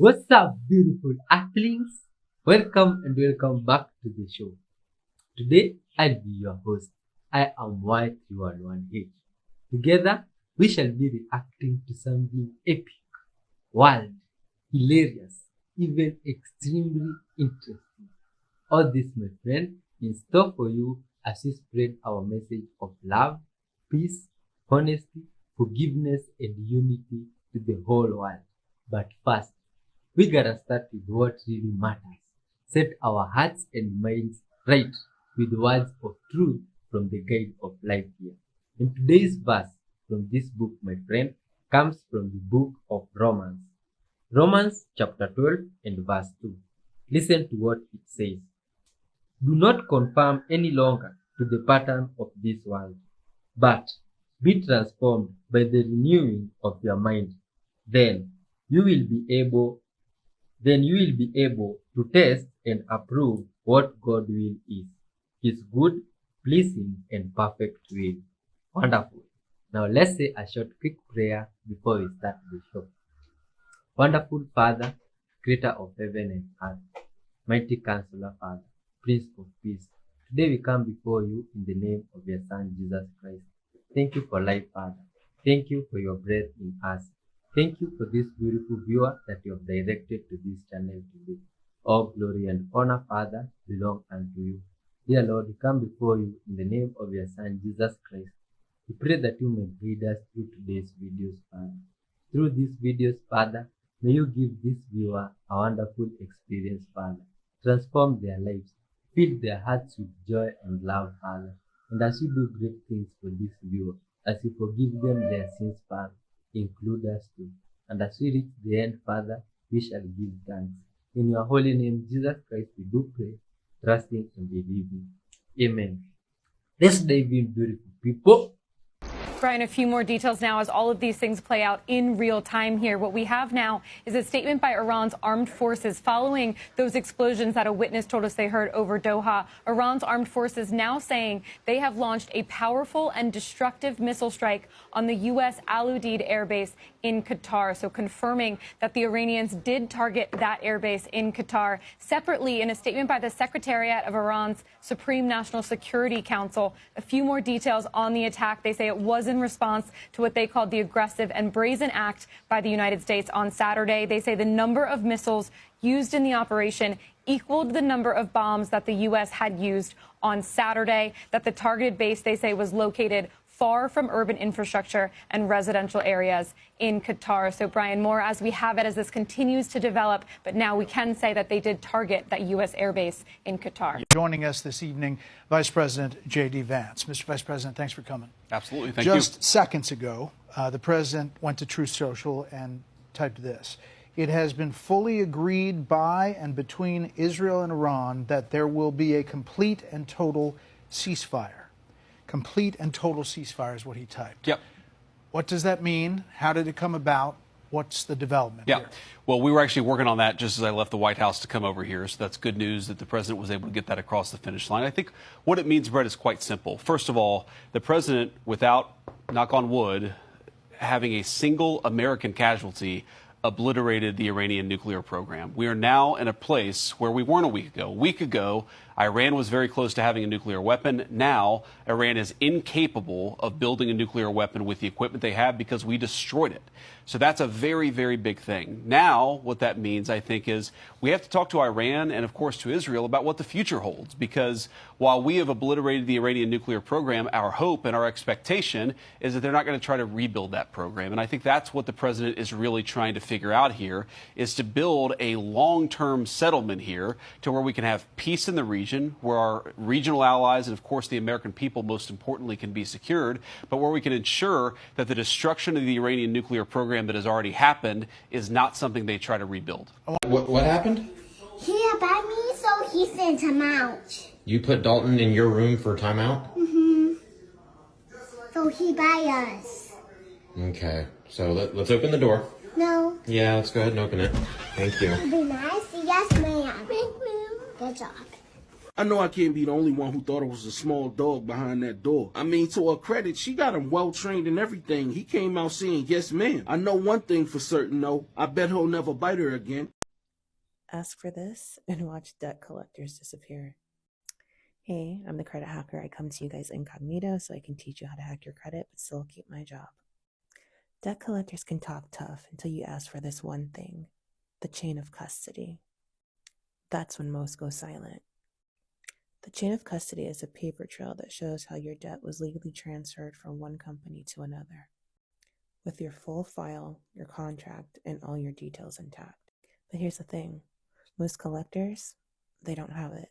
What's up, beautiful Earthlings? Welcome and welcome back to the show. Today, I'll be your host. I am Y20. Together, we shall be reacting to something epic, wild, hilarious, even extremely interesting. All this, my friend, in store for you as we spread our message of love, peace, honesty, forgiveness, and unity to the whole world. But first, we gotta start with what really matters. Set our hearts and minds right with words of truth from the guide of life here. And today's verse from this book, my friend, comes from the book of Romans. Romans chapter 12 and verse 2. Listen to what it says. Do not conform any longer to the pattern of this world, but be transformed by the renewing of your mind. Then you will be able to test and approve what God's will is, His good, pleasing, and perfect will. Wonderful. Now let's say a short quick prayer before we start the show. Wonderful Father, Creator of heaven and earth, mighty Counselor Father, Prince of Peace, today we come before you in the name of your Son Jesus Christ. Thank you for life, Father. Thank you for your breath in us. Thank you for this beautiful viewer that you have directed to this channel today. All glory and honor, Father, belong unto you. Dear Lord, we come before you in the name of your Son, Jesus Christ. We pray that you may guide us through today's videos, Father. Through these videos, Father, may you give this viewer a wonderful experience, Father. Transform their lives. Fill their hearts with joy and love, Father. And as you do great things for this viewer, as you forgive them their sins, Father, include us too. And as we reach the end, Father, we shall give thanks. In your holy name, Jesus Christ, we do pray, trusting and believing. Amen. Let's dive in, beautiful people. Brian, a few more details now as all of these things play out in real time here. What we have now is a statement by Iran's armed forces following those explosions that a witness told us they heard over Doha. Iran's armed forces now saying they have launched a powerful and destructive missile strike on the U.S. Al Udeid Air Base in Qatar. So confirming that the Iranians did target that air base in Qatar. Separately, in a statement by the Secretariat of Iran's Supreme National Security Council, a few more details on the attack. They say it was in response to what they called the aggressive and brazen act by the United States on Saturday. They say the number of missiles used in the operation equaled the number of bombs that the U.S. had used on Saturday, that the targeted base, they say, was located far from urban infrastructure and residential areas in Qatar. So, Brian, more as we have it as this continues to develop, but now we can say that they did target that U.S. airbase in Qatar. Joining us this evening, Vice President J.D. Vance. Mr. Vice President, thanks for coming. Absolutely, thank you. Just seconds ago, the President went to Truth Social and typed this. It has been fully agreed by and between Israel and Iran that there will be a complete and total ceasefire. Complete and total ceasefire is what he typed. Yep. What does that mean? How did it come about? What's the development here? Well, we were actually working on that just as I left the White House to come over here. So that's good news that the president was able to get that across the finish line. I think what it means, Brett, is quite simple. First of all, the president, without, knock on wood, having a single American casualty, obliterated the Iranian nuclear program. We are now in a place where we weren't a week ago. A week ago, Iran was very close to having a nuclear weapon. Now, Iran is incapable of building a nuclear weapon with the equipment they have because we destroyed it. So that's a very, very big thing. Now, what that means, I think, is we have to talk to Iran and, of course, to Israel about what the future holds. Because while we have obliterated the Iranian nuclear program, our hope and our expectation is that they're not going to try to rebuild that program. And I think that's what the president is really trying to figure out here, is to build a long-term settlement here to where we can have peace in the region, where our regional allies and, of course, the American people, most importantly, can be secured, but where we can ensure that the destruction of the Iranian nuclear program that has already happened is not something they try to rebuild. What happened? He abandoned me, so he sent him out. You put Dalton in your room for timeout? Mm-hmm. So he by us. Okay, so let's open the door. No. Yeah, let's go ahead and open it. Thank you. Be nice. Yes, ma'am. Good job. I know I can't be the only one who thought it was a small dog behind that door. I mean, to her credit, she got him well trained and everything. He came out saying, yes, ma'am. I know one thing for certain, though. I bet he'll never bite her again. Ask for this and watch debt collectors disappear. Hey, I'm the credit hacker. I come to you guys incognito so I can teach you how to hack your credit, but still keep my job. Debt collectors can talk tough until you ask for this one thing, the chain of custody. That's when most go silent. The chain of custody is a paper trail that shows how your debt was legally transferred from one company to another, with your full file, your contract, and all your details intact. But here's the thing, most collectors, they don't have it.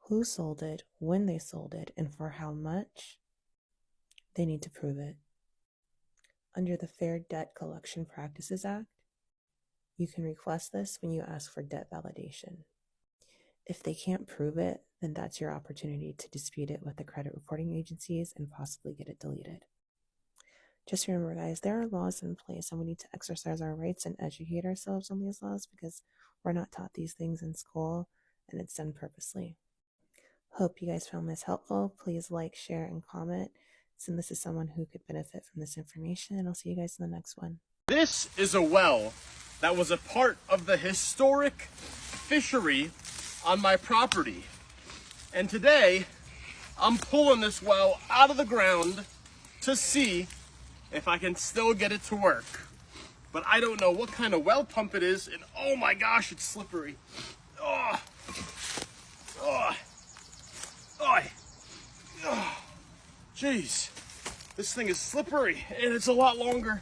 Who sold it, when they sold it, and for how much? They need to prove it. Under the Fair Debt Collection Practices Act, you can request this when you ask for debt validation. If they can't prove it, then that's your opportunity to dispute it with the credit reporting agencies and possibly get it deleted. Just remember, guys, there are laws in place and we need to exercise our rights and educate ourselves on these laws because we're not taught these things in school and it's done purposely. Hope you guys found this helpful. Please like, share, and comment. Send this to someone who could benefit from this information, and I'll see you guys in the next one. This is a well that was a part of the historic fishery on my property. And today, I'm pulling this well out of the ground to see if I can still get it to work. But I don't know what kind of well pump it is, and oh my gosh, it's slippery. Oh, oh, oh, oh. Jeez, this thing is slippery, and it's a lot longer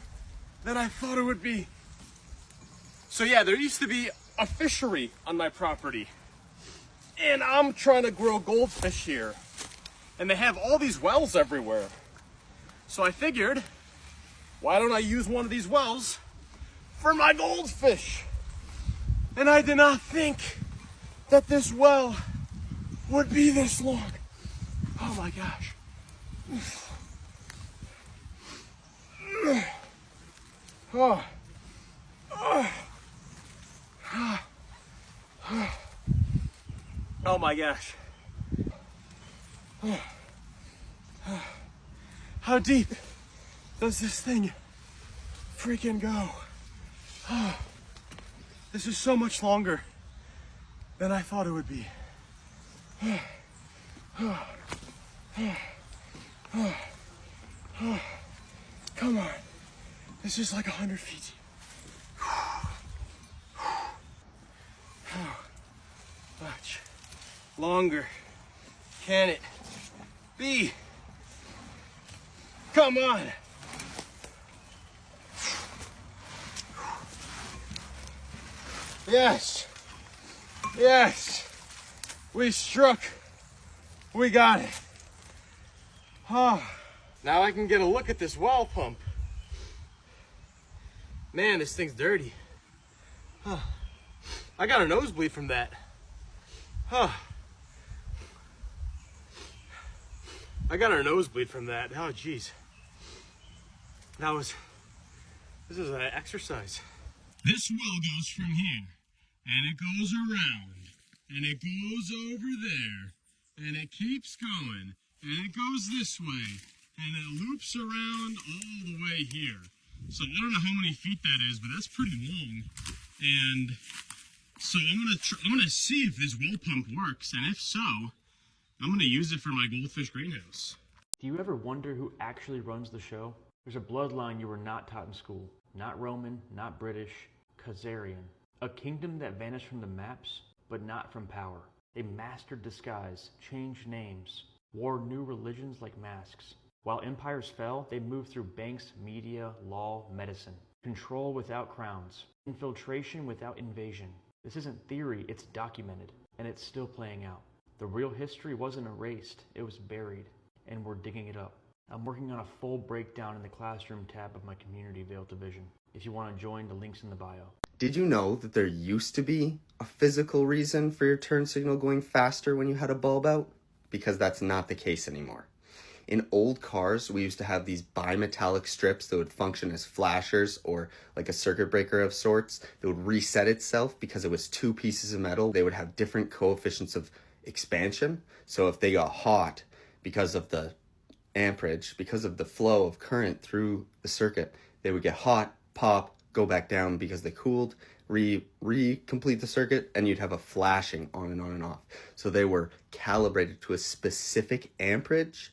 than I thought it would be. So yeah, there used to be a fishery on my property, and I'm trying to grow goldfish here, and they have all these wells everywhere. So I figured, why don't I use one of these wells for my goldfish? And I did not think that this well would be this long. Oh my gosh. Oh. Oh my gosh. How deep does this thing freaking go? This is so much longer than I thought it would be. Come on. This is like 100 feet. How much longer can it be? Come on. Yes. Yes. We struck. We got it. Oh, now I can get a look at this well pump. Man, this thing's dirty. Huh. I got a nosebleed from that. Huh. I got a nosebleed from that. Oh, geez. This is an exercise. This well goes from here, and it goes around, and it goes over there, and it keeps going, and it goes this way, and it loops around all the way here. So I don't know how many feet that is, but that's pretty long. And so I'm gonna see if this well pump works, and if so, I'm gonna use it for my goldfish greenhouse. Do you ever wonder who actually runs the show? There's a bloodline you were not taught in school. Not Roman, not British, Khazarian. A kingdom that vanished from the maps, but not from power. They mastered disguise, changed names, wore new religions like masks. While empires fell, they moved through banks, media, law, medicine. Control without crowns. Infiltration without invasion. This isn't theory, it's documented, and it's still playing out. The real history wasn't erased, it was buried, and we're digging it up. I'm working on a full breakdown in the classroom tab of my Community Veil division. If you want to join, the link's in the bio. Did you know that there used to be a physical reason for your turn signal going faster when you had a bulb out? Because that's not the case anymore. In old cars, we used to have these bimetallic strips that would function as flashers or like a circuit breaker of sorts that would reset itself because it was two pieces of metal. They would have different coefficients of expansion. So if they got hot because of the amperage, because of the flow of current through the circuit, they would get hot, pop, go back down because they cooled, complete the circuit, and you'd have a flashing on and on and off. So they were calibrated to a specific amperage.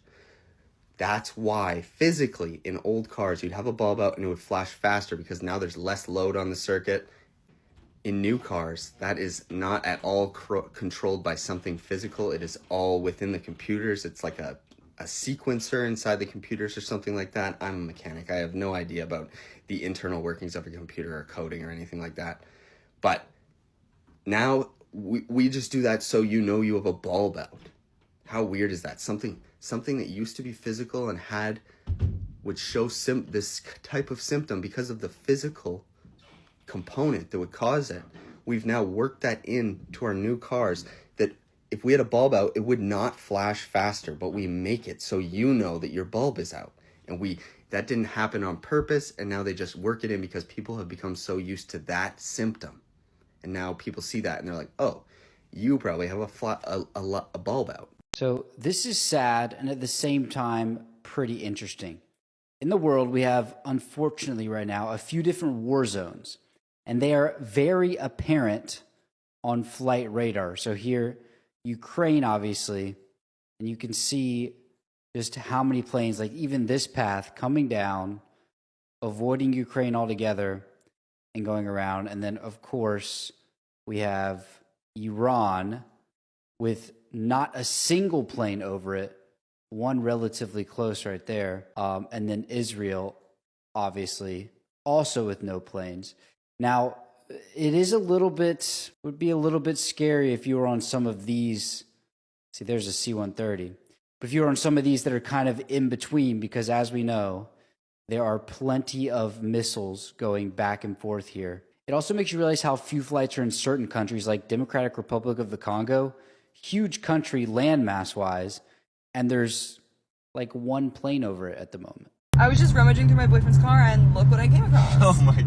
That's why physically in old cars you'd have a bulb out and it would flash faster because now there's less load on the circuit. In new cars, that is not at all controlled by something physical. It is all within the computers. It's like a sequencer inside the computers or something like that. I'm a mechanic. I have no idea about the internal workings of a computer or coding or anything like that. But now we just do that so you know you have a bulb out. How weird is that? Something that used to be physical and would show this type of symptom because of the physical component that would cause it. We've now worked that into our new cars that if we had a bulb out, it would not flash faster, but we make it so you know that your bulb is out. And that didn't happen on purpose, and now they just work it in because people have become so used to that symptom. And now people see that and they're like, oh, you probably have a bulb out. So this is sad and at the same time pretty interesting. In the world, we have, unfortunately right now, a few different war zones, and they are very apparent on flight radar. So here, Ukraine, obviously, and you can see just how many planes, like even this path coming down, avoiding Ukraine altogether and going around. And then, of course, we have Iran with not a single plane over it, one relatively close right there. And then Israel, obviously, also with no planes. Now, it is would be a little bit scary if you were on some of these. See, there's a C-130. But if you were on some of these that are kind of in between, because as we know, there are plenty of missiles going back and forth here. It also makes you realize how few flights are in certain countries like Democratic Republic of the Congo, huge country landmass-wise, and there's like one plane over it at the moment. I was just rummaging through my boyfriend's car and look what I came across. Oh my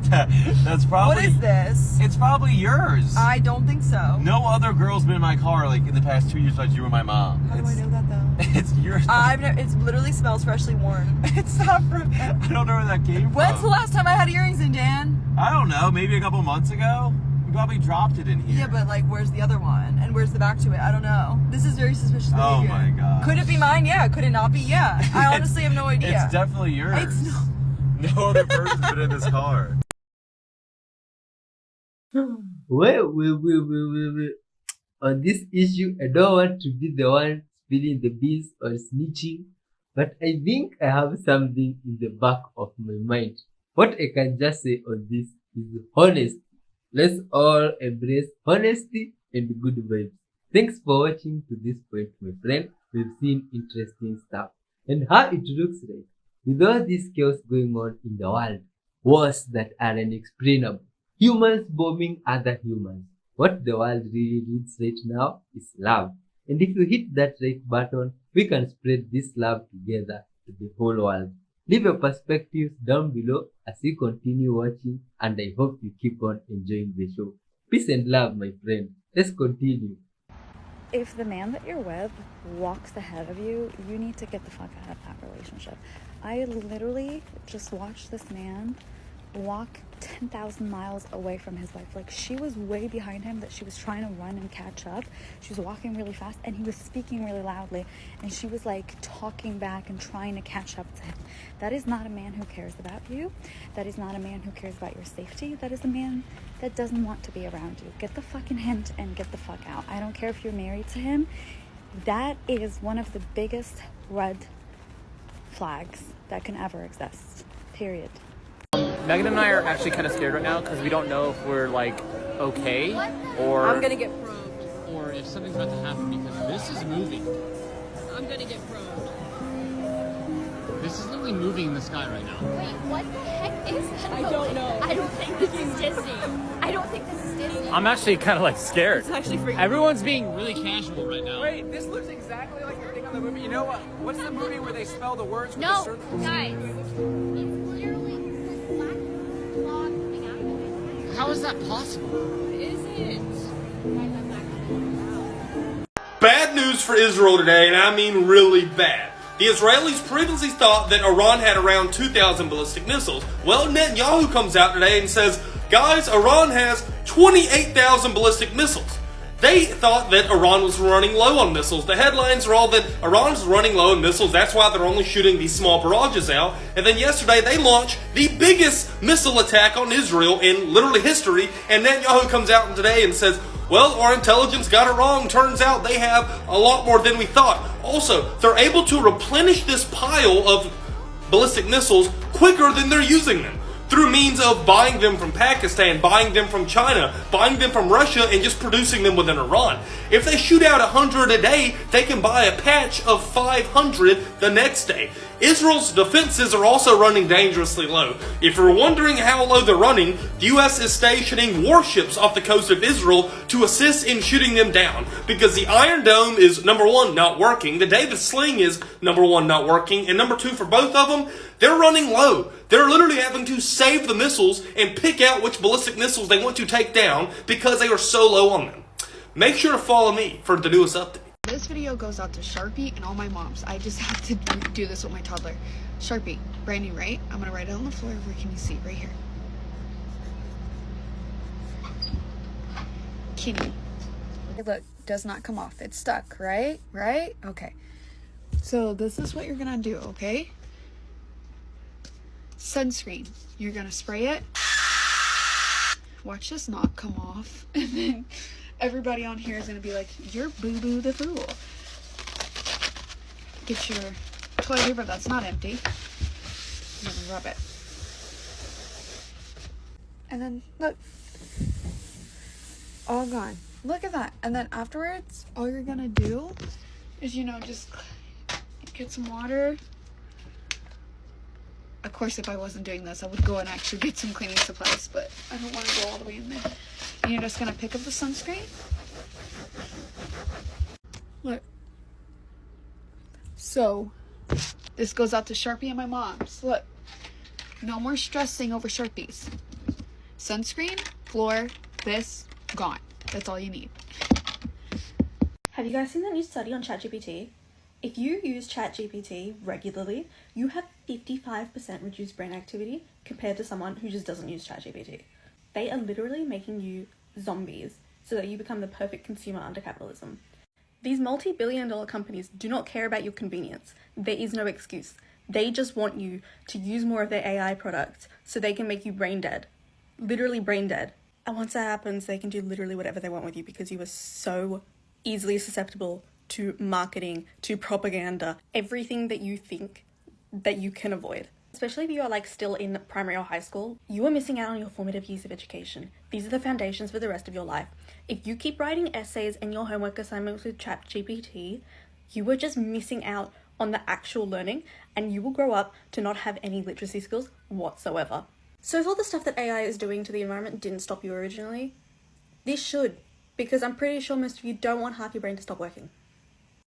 god. That's probably... What is this? It's probably yours. I don't think so. No other girl's been in my car like in the past 2 years besides you and my mom. How do I know that though? It's yours. It literally smells freshly worn. It's not from... I don't know where that came from. When's the last time I had earrings in, Dan? I don't know. Maybe a couple months ago. You probably dropped it in here. Yeah, but like, where's the other one? And where's the back to it? I don't know. This is very suspicious behavior. Oh my god. Could it be mine? Yeah. Could it not be? Yeah. I honestly have no idea. It's definitely yours. It's no other person's been in this car. Wait. On this issue, I don't want to be the one spilling the beans or snitching, but I think I have something in the back of my mind. What I can just say on this is honesty. Let's all embrace honesty and good vibes. Thanks for watching to this point, my friend. We've seen interesting stuff and how it looks like with all this chaos going on in the world, wars that are unexplainable, humans bombing other humans. What the world really needs right now is love. And if you hit that right button, we can spread this love together to the whole world. Leave your perspectives down below as we continue watching, and I hope you keep on enjoying the show. Peace and love, my friend. Let's continue. If the man that you're with walks ahead of you, you need to get the fuck out of that relationship. I literally just watched this man walk 10,000 miles away from his wife. Like, she was way behind him that she was trying to run and catch up. She was walking really fast and he was speaking really loudly, and she was like talking back and trying to catch up to him. That is not a man who cares about you. That is not a man who cares about your safety. That is a man that doesn't want to be around you. Get the fucking hint and get the fuck out. I don't care if you're married to him. That is one of the biggest red flags that can ever exist, period. Megan and I are actually kind of scared right now because we don't know if we're like okay or I'm gonna get probed. Or if something's about to happen because this is moving. I'm gonna get probed. This is literally moving in the sky right now. Wait, what the heck is that? I don't know. I don't think this is Disney. I don't think this is Disney. I'm actually kind of like scared. It's actually freaking Everyone's being really casual right now. Wait, this looks exactly like everything on the movie. You know what? What's the movie where they spell the words with a No, certain... guys. It's clearly black fog coming out of it. How is that possible? Is it? Bad news for Israel today, and I mean really bad. The Israelis previously thought that Iran had around 2,000 ballistic missiles. Well, Netanyahu comes out today and says, guys, Iran has 28,000 ballistic missiles. They thought that Iran was running low on missiles. The headlines are all that Iran's running low on missiles, that's why they're only shooting these small barrages out. And then yesterday they launched the biggest missile attack on Israel in literally history, and Netanyahu comes out today and says, well, our intelligence got it wrong. Turns out they have a lot more than we thought. Also, they're able to replenish this pile of ballistic missiles quicker than they're using them, through means of buying them from Pakistan, buying them from China, buying them from Russia, and just producing them within Iran. If they shoot out 100 a day, they can buy a patch of 500 the next day. Israel's defenses are also running dangerously low. If you're wondering how low they're running, the U.S. is stationing warships off the coast of Israel to assist in shooting them down, because the Iron Dome is, number one, not working, the David Sling is, number one, not working, and number two, for both of them, they're running low. They're literally having to save the missiles and pick out which ballistic missiles they want to take down because they are so low on them. Make sure to follow me for the newest update. This video goes out to Sharpie and all my moms. I just have to do this with my toddler. Sharpie, brand new, right? I'm gonna write it on the floor. Where can you see? Right here. Kitty. Look, does not come off. It's stuck, right? Right? Okay. So this is what you're gonna do, okay? Sunscreen. You're gonna spray it. Watch this not come off. And then everybody on here is gonna be like, you're boo-boo the fool. Get your toilet paper that's not empty. I'm gonna rub it. And then, look. All gone. Look at that. And then afterwards, all you're gonna do is, you know, just get some water. Of course, if I wasn't doing this, I would go and actually get some cleaning supplies, but I don't want to go all the way in there. And you're just gonna pick up the sunscreen. Look. So, this goes out to Sharpie and my mom's. Look. No more stressing over Sharpies. Sunscreen, floor, this, gone. That's all you need. Have you guys seen that new study on ChatGPT? If you use ChatGPT regularly, you have 55% reduced brain activity compared to someone who just doesn't use ChatGPT. They are literally making you zombies so that you become the perfect consumer under capitalism. These multi-billion-dollar companies do not care about your convenience. There is no excuse. They just want you to use more of their AI products so they can make you brain dead. Literally brain dead. And once that happens, they can do literally whatever they want with you because you are so easily susceptible to marketing, to propaganda, everything that you think that you can avoid. Especially if you are like still in primary or high school, you are missing out on your formative years of education. These are the foundations for the rest of your life. If you keep writing essays and your homework assignments with ChatGPT, you are just missing out on the actual learning, and you will grow up to not have any literacy skills whatsoever. So if all the stuff that AI is doing to the environment didn't stop you originally, this should, because I'm pretty sure most of you don't want half your brain to stop working.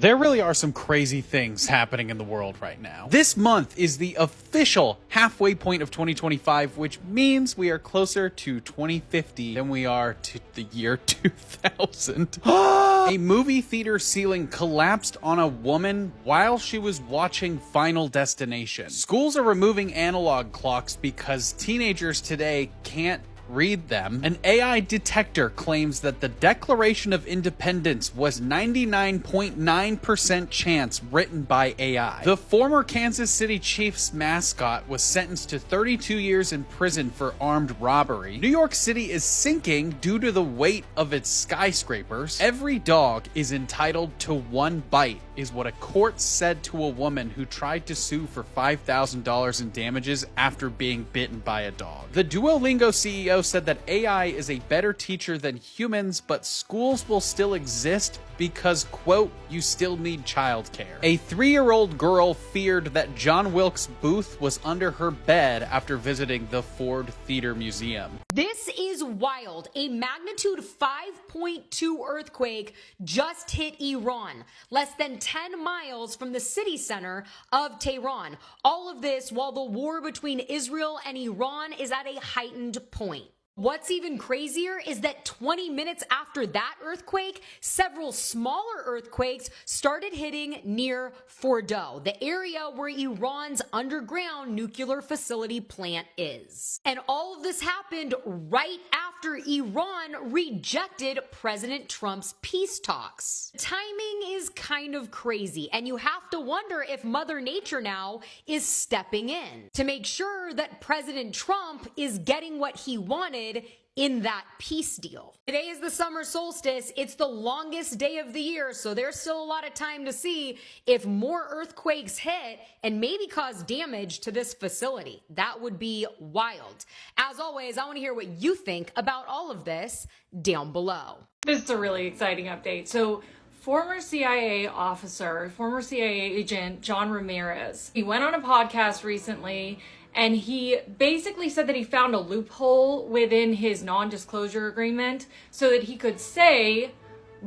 There really are some crazy things happening in the world right now. This month is the official halfway point of 2025, which means we are closer to 2050 than we are to the year 2000. A movie theater ceiling collapsed on a woman while she was watching Final Destination. Schools are removing analog clocks because teenagers today can't read them. An AI detector claims that the Declaration of Independence was 99.9% chance written by AI. The former Kansas City Chiefs mascot was sentenced to 32 years in prison for armed robbery. New York City is sinking due to the weight of its skyscrapers. Every dog is entitled to one bite, is what a court said to a woman who tried to sue for $5,000 in damages after being bitten by a dog. The Duolingo CEO said that AI is a better teacher than humans, but schools will still exist because, quote, you still need childcare. A 3-year-old girl feared that John Wilkes Booth was under her bed after visiting the Ford Theater Museum. This is wild. A magnitude 5.2 earthquake just hit Iran, less than 10 miles from the city center of Tehran. All of this while the war between Israel and Iran is at a heightened point. What's even crazier is that 20 minutes after that earthquake, several smaller earthquakes started hitting near Fordow, the area where Iran's underground nuclear facility plant is. And all of this happened right after Iran rejected President Trump's peace talks. Timing is kind of crazy, and you have to wonder if Mother Nature now is stepping in to make sure that President Trump is getting what he wanted in that peace deal. Today is the summer solstice. It's the longest day of the year, so there's still a lot of time to see if more earthquakes hit and maybe cause damage to this facility. That would be wild. As always, I want to hear what you think about all of this down below. This is a really exciting update. So former CIA officer, former CIA agent John Ramirez, he went on a podcast recently and he basically said that he found a loophole within his non-disclosure agreement so that he could say,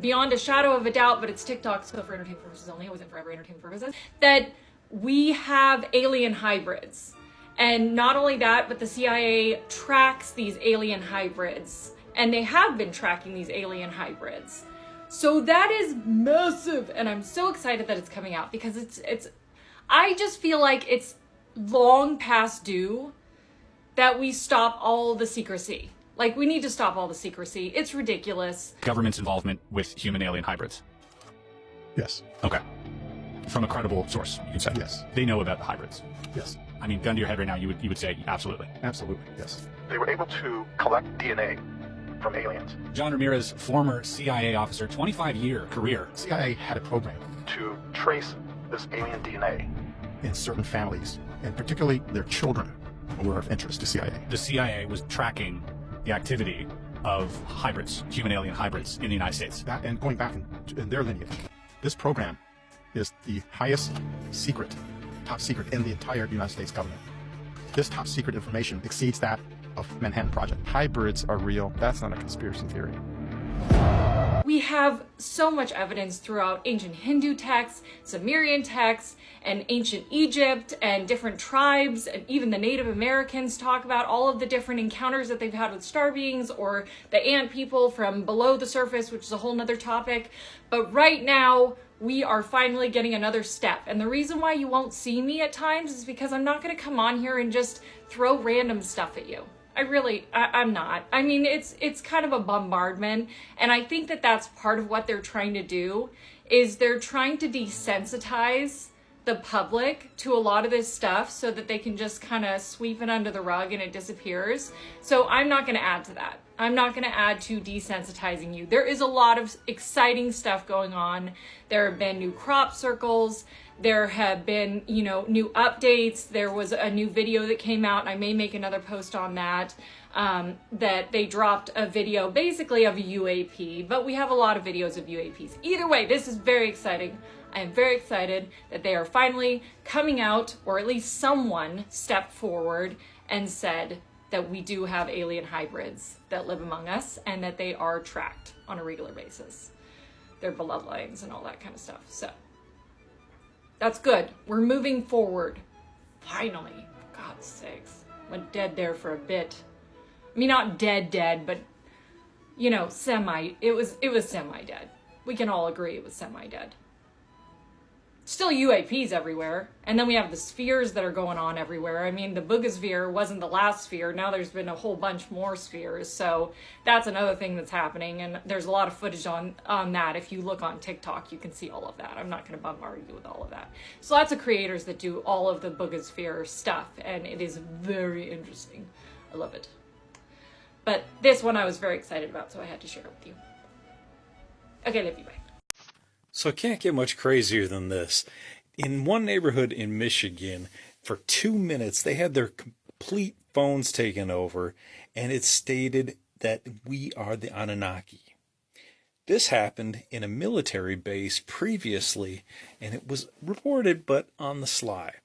beyond a shadow of a doubt, but it's TikTok, so for entertainment purposes only, it wasn't for every entertainment purposes, that we have alien hybrids. And not only that, but the CIA tracks these alien hybrids. And they have been tracking these alien hybrids. So that is massive. And I'm so excited that it's coming out because I just feel like it's long past due that we stop all the secrecy. Like, we need to stop all the secrecy. It's ridiculous. Government's involvement with human alien hybrids? Yes. Okay. From a credible source, you can say? Yes. They know about the hybrids? Yes. I mean, gun to your head right now, you would say absolutely. Absolutely, yes. They were able to collect DNA from aliens. John Ramirez, former CIA officer, 25-year career. CIA had a program to trace this alien DNA in certain families, and particularly their children were of interest to CIA. The CIA was tracking the activity of hybrids, human alien hybrids in the United States. That, and going back in their lineage, this program is the highest secret, top secret in the entire United States government. This top secret information exceeds that of Manhattan Project. Hybrids are real. That's not a conspiracy theory. We have so much evidence throughout ancient Hindu texts, Sumerian texts, and ancient Egypt, and different tribes, and even the Native Americans talk about all of the different encounters that they've had with star beings or the ant people from below the surface, which is a whole nother topic. But right now, we are finally getting another step. And the reason why you won't see me at times is because I'm not going to come on here and just throw random stuff at you. I'm not. I mean, it's kind of a bombardment, and I think that that's part of what they're trying to do, is they're trying to desensitize the public to a lot of this stuff so that they can just kind of sweep it under the rug and it disappears. So I'm not going to add to that. I'm not going to add to desensitizing you. There is a lot of exciting stuff going on. There have been new crop circles. There have been, new updates. There was a new video that came out, and I may make another post on that, that they dropped a video basically of a UAP, but we have a lot of videos of UAPs. Either way, this is very exciting. I am very excited that they are finally coming out, or at least someone stepped forward and said that we do have alien hybrids that live among us and that they are tracked on a regular basis. Their bloodlines and all that kind of stuff. So that's good. We're moving forward. Finally. For God's sakes. Went dead there for a bit. I mean, not dead, but, it was semi-dead. We can all agree it was semi-dead. Still UAPs everywhere. And then we have the spheres that are going on everywhere. I mean, the Boogosphere wasn't the last sphere. Now there's been a whole bunch more spheres. So that's another thing that's happening. And there's a lot of footage on that. If you look on TikTok, you can see all of that. I'm not going to bombard you with all of that. So lots of creators that do all of the Boogosphere stuff. And it is very interesting. I love it. But this one I was very excited about, so I had to share it with you. Okay, love you, bye. So it can't get much crazier than this. In one neighborhood in Michigan, for 2 minutes, they had their complete phones taken over, and it stated that we are the Anunnaki. This happened in a military base previously, and it was reported, but on the sly.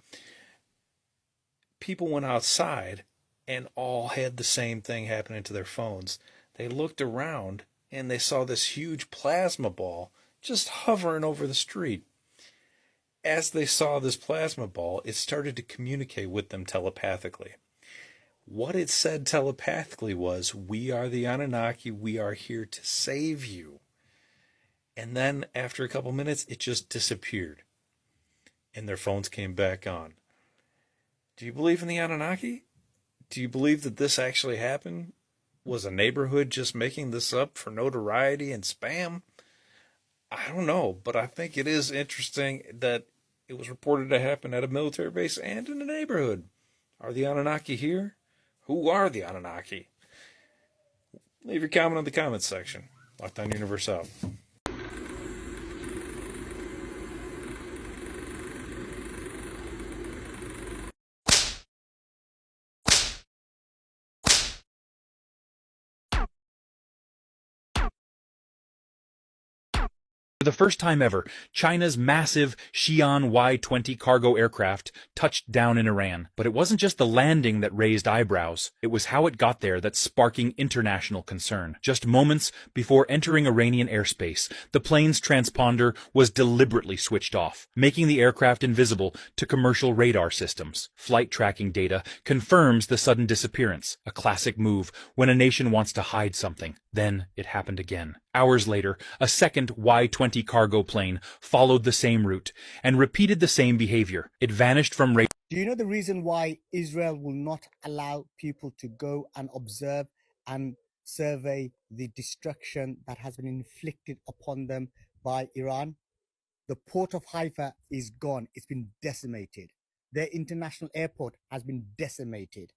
People went outside, and all had the same thing happening to their phones. They looked around, and they saw this huge plasma ball just hovering over the street. as they saw this plasma ball, it started to communicate with them telepathically. What it said telepathically was, "We are the Anunnaki, we are here to save you." And then after a couple minutes, it just disappeared. And their phones came back on. Do you believe in the Anunnaki? Do you believe that this actually happened? Was a neighborhood just making this up for notoriety and spam? I don't know, but I think it is interesting that it was reported to happen at a military base and in a neighborhood. Are the Anunnaki here? Who are the Anunnaki? Leave your comment in the comments section. Lockdown Universe out. For the first time ever, China's massive Shion Y20 cargo aircraft touched down in Iran. But it wasn't just the landing that raised eyebrows. It was how it got there that's sparking international concern. Just moments before entering Iranian airspace, the plane's transponder was deliberately switched off, making the aircraft invisible to commercial radar systems. Flight tracking data confirms the sudden disappearance, a classic move when a nation wants to hide something. Then it happened again. Hours later, a second Y-20 cargo plane followed the same route and repeated the same behavior. It vanished from radar. Do you know the reason why Israel will not allow people to go and observe and survey the destruction that has been inflicted upon them by Iran? The port of Haifa is gone. It's been decimated. Their international airport has been decimated.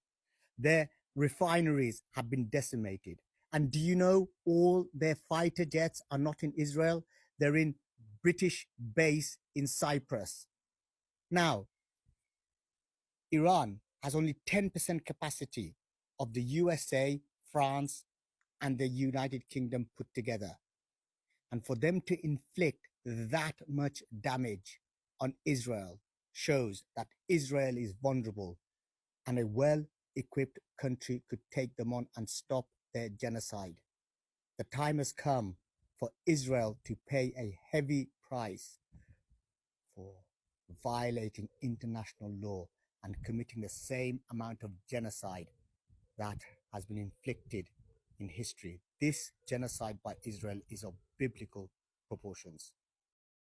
Their refineries have been decimated. And do you know all their fighter jets are not in Israel? They're in British base in Cyprus. Now, Iran has only 10% capacity of the USA, France, and the United Kingdom put together. And for them to inflict that much damage on Israel shows that Israel is vulnerable, and a well-equipped country could take them on and stop their genocide. The time has come for Israel to pay a heavy price for violating international law and committing the same amount of genocide that has been inflicted in history. This genocide by Israel is of biblical proportions.